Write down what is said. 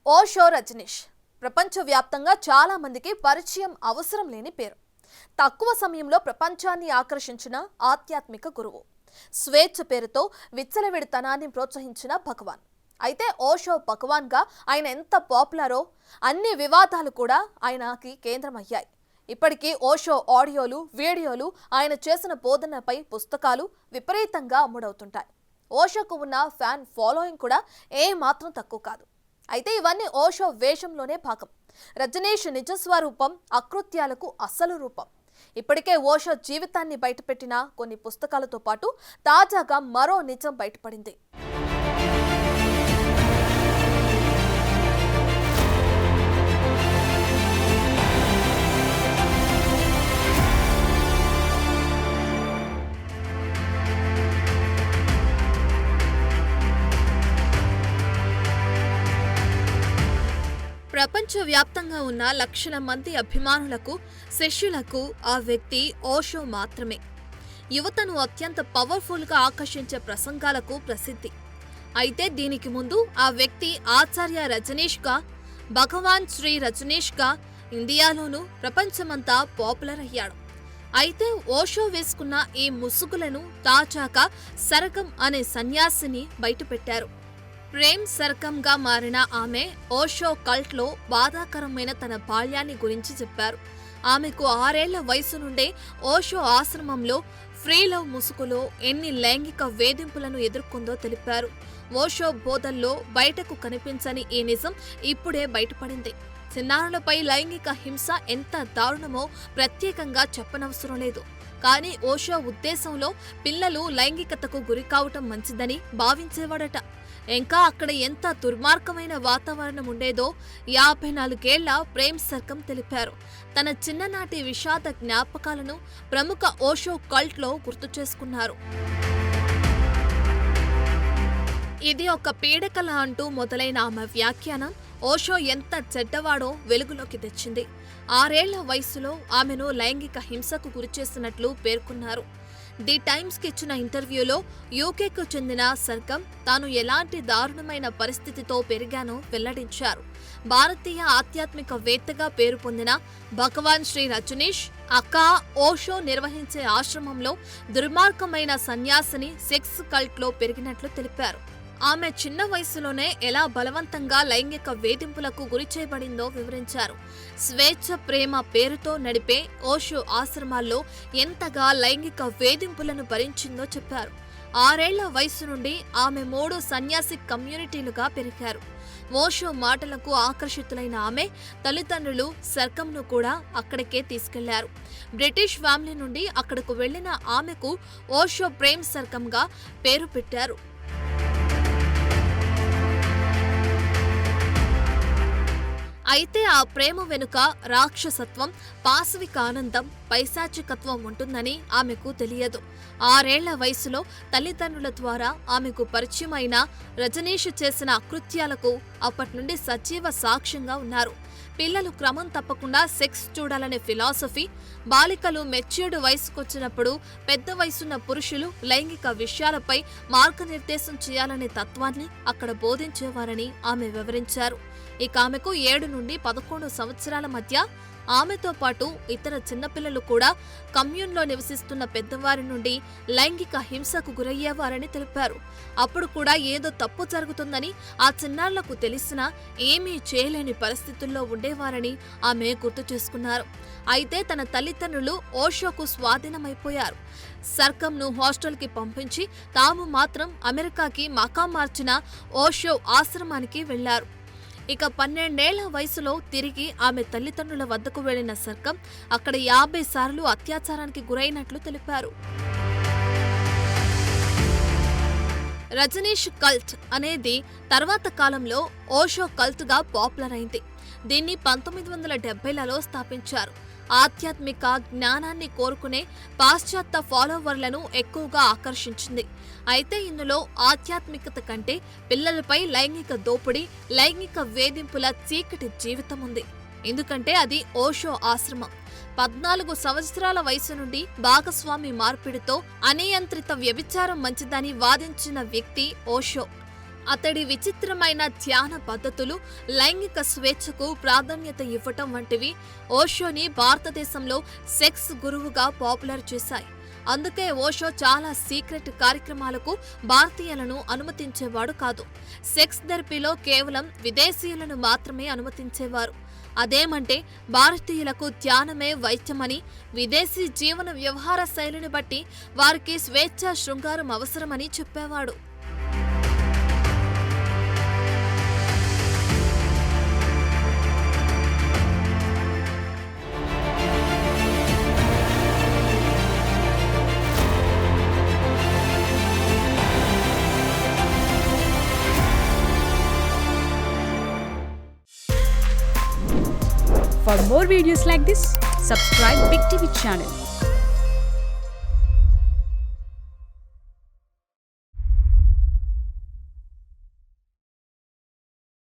ఓషో రజనీష్ ప్రపంచవ్యాప్తంగా చాలా మందికి పరిచయం అవసరం లేని పేరు. తక్కువ సమయంలో ప్రపంచాన్ని ఆకర్షించిన ఆధ్యాత్మిక గురువు. స్వేచ్ఛ పేరుతో విచ్చలవిడితనాన్ని ప్రోత్సహించిన భగవాన్. అయితే ఓషో భగవాన్గా ఆయన ఎంత పాపులరో అన్ని వివాదాలు కూడా ఆయనకి కేంద్రమయ్యాయి. ఇప్పటికీ ఓషో ఆడియోలు, వీడియోలు, ఆయన చేసిన బోధనపై పుస్తకాలు విపరీతంగా అమ్ముడవుతుంటాయి. ఓషోకు ఉన్న ఫ్యాన్ ఫాలోయింగ్ కూడా ఏమాత్రం తక్కువ కాదు. అయితే ఇవన్నీ ఓషో వేషంలోనే భాగం. రజనీష్ నిజస్వరూపం అకృత్యాలకు అసలు రూపం. ఇప్పటికే ఓషో జీవితాన్ని బయటపెట్టిన కొన్ని పుస్తకాలతో పాటు తాజాగా మరో నిజం బయటపడింది. ప్రపంచవ్యాప్తంగా ఉన్న లక్షల మంది అభిమానులకు, శిష్యులకు ఆ వ్యక్తి ఓషో మాత్రమే. యువతను అత్యంత పవర్ఫుల్గా ఆకర్షించే ప్రసంగాలకు ప్రసిద్ధి. అయితే దీనికి ముందు ఆ వ్యక్తి ఆచార్య రజనీష్గా, భగవాన్ శ్రీ రజనీష్గా ఇండియాలోనూ ప్రపంచమంతా పాపులర్ అయ్యాడు. అయితే ఓషో వేసుకున్న ఈ ముసుగులను తాజాగా సరగం అనే సన్యాసిని బయటపెట్టారు. ప్రేమ్ సర్కంగా మారిన ఆమె ఓషో కల్ట్లో బాధాకరమైన తన బాల్యాన్ని గురించి చెప్పారు. ఆమెకు 6 ఏళ్ల వయసు నుండే ఓషో ఆశ్రమంలో ఫ్రీ లవ్ ముసుగులో ఎన్ని లైంగిక వేధింపులను ఎదుర్కొందో తెలిపారు. ఓషో బోధల్లో బయటకు కనిపించని ఈ నిజం ఇప్పుడే బయటపడింది. చిన్నారులపై లైంగిక హింస ఎంత దారుణమో ప్రత్యేకంగా చెప్పనవసరం లేదు. కానీ ఓషో ఉద్దేశంలో పిల్లలు లైంగికతకు గురికావటం మంచిదని భావించేవాడట. ఇంకా అక్కడ ఎంత దుర్మార్గమైన వాతావరణం ఉండేదో 54 ఏళ్ల ప్రేమ్ సర్కం తెలిపారు. తన చిన్ననాటి విషాద జ్ఞాపకాలను ప్రముఖ ఓషో కల్ట్లో గుర్తు చేసుకున్నారు. ఇది ఒక పీడకల అంటూ మొదలైన ఆమె వ్యాఖ్యానం ఓషో ఎంత చెడ్డవాడో వెలుగులోకి తెచ్చింది. 6 ఏళ్ల వయసులో ఆమెను లైంగిక హింసకు గురిచేసినట్లు పేర్కొన్నారు. ది టైమ్స్కి ఇచ్చిన ఇంటర్వ్యూలో యూకేకు చెందిన సర్కం తాను ఎలాంటి దారుణమైన పరిస్థితితో పెరిగానో వెల్లడించారు. భారతీయ ఆధ్యాత్మికవేత్తగా పేరు పొందిన భగవాన్ శ్రీ రజనీష్ అక్క ఓషో నిర్వహించే ఆశ్రమంలో దుర్మార్గమైన సన్యాసిని సెక్స్ కల్ట్లో పెరిగినట్లు తెలిపారు. ఆమె చిన్న వయసులోనే ఎలా బలవంతంగా లైంగిక వేధింపులకు గురి చేయబడిందో వివరించారు. స్వేచ్ఛ ప్రేమ పేరుతో నడిపే ఓషో ఆశ్రమాల్లో ఎంతగా లైంగిక వేధింపులను భరించిందో చెప్పారు. 6 ఏళ్ల వయసు నుండి ఆమె 3 సన్యాసి కమ్యూనిటీలుగా పెరిగారు. ఓషో మాటలకు ఆకర్షితులైన ఆమె తల్లిదండ్రులు సర్కంను కూడా అక్కడికే తీసుకెళ్లారు. బ్రిటిష్ ఫ్యామిలీ నుండి అక్కడకు వెళ్లిన ఆమెకు ఓషో ప్రేమ్ సర్కంగా పేరు పెట్టారు. అయితే ఆ ప్రేమ వెనుక రాక్షసత్వం, పాశవిక ఆనందం, పైశాచికత్వం ఉంటుందని ఆమెకు తెలియదు. 6 ఏళ్ల వయసులో తల్లిదండ్రుల ద్వారా ఆమెకు పరిచయమైన రజనీష్ చేసిన అకృత్యాలకు అప్పటి నుండి సజీవ సాక్ష్యంగా ఉన్నారు. పిల్లలు క్రమం తప్పకుండా సెక్స్ చూడాలనే ఫిలాసఫీ, బాలికలు మెచ్యూర్డ్ వయసుకొచ్చినప్పుడు పెద్ద వయసున్న పురుషులు లైంగిక విషయాలపై మార్గనిర్దేశం చేయాలనే తత్వాన్ని అక్కడ బోధించేవారని ఆమె వివరించారు. ఇక ఆమెకు 7 నుండి 11 సంవత్సరాల మధ్య ఆమెతో పాటు ఇతర చిన్నపిల్లలు కూడా కమ్యూన్లో నివసిస్తున్న పెద్దవారి నుండి లైంగిక హింసకు గురయ్యేవారని తెలిపారు. అప్పుడు కూడా ఏదో తప్పు జరుగుతుందని ఆ చిన్నారులకు తెలిసినా ఏమీ చేయలేని పరిస్థితుల్లో ఉండేవారని ఆమె గుర్తు చేసుకున్నారు. అయితే తన తల్లిదండ్రులు ఓషోకు స్వాధీనమైపోయారు. సర్కంను హాస్టల్కి పంపించి తాము మాత్రం అమెరికాకి మకాం మార్చిన ఓషో ఆశ్రమానికి వెళ్లారు. ఇక 12 ఏళ్ల వయసులో తిరిగి ఆమె తల్లిదండ్రుల వద్దకు వెళ్లిన సర్కం అక్కడ 50 సార్లు అత్యాచారానికి గురైనట్లు తెలిపారు. రజనీష్ కల్ట్ అనేది తర్వాత కాలంలో ఓషో కల్ట్గా పాపులర్ అయింది. దీన్ని 1970లలో స్థాపించారు. ఆధ్యాత్మిక జ్ఞానాన్ని కోరుకునే పాశ్చాత్య ఫాలోవర్లను ఎక్కువగా ఆకర్షించింది. అయితే ఇందులో ఆధ్యాత్మికత కంటే పిల్లలపై లైంగిక దోపిడీ, లైంగిక వేధింపుల చీకటి జీవితం ఉంది. ఎందుకంటే అది ఓషో ఆశ్రమం. 14 సంవత్సరాల వయసు నుండి భాగస్వామి మార్పిడితో అనియంత్రిత వ్యభిచారం మంచిదని వాదించిన వ్యక్తి ఓషో. అతడి విచిత్రమైన ధ్యాన పద్ధతులు, లైంగిక స్వేచ్ఛకు ప్రాధాన్యత ఇవ్వటం వంటివి ఓషోని భారతదేశంలో సెక్స్ గురువుగా పాపులర్ చేశాయి. అందుకే ఓషో చాలా సీక్రెట్ కార్యక్రమాలకు భారతీయులను అనుమతించేవాడు కాదు. సెక్స్ థెరపీలో కేవలం విదేశీయులను మాత్రమే అనుమతించేవారు. అదేమంటే భారతీయులకు ధ్యానమే వైద్యమని, విదేశీ జీవన వ్యవహార శైలిని బట్టి వారికి స్వేచ్ఛా శృంగారం అవసరమని చెప్పేవాడు. For more videos like this, subscribe Big TV channel.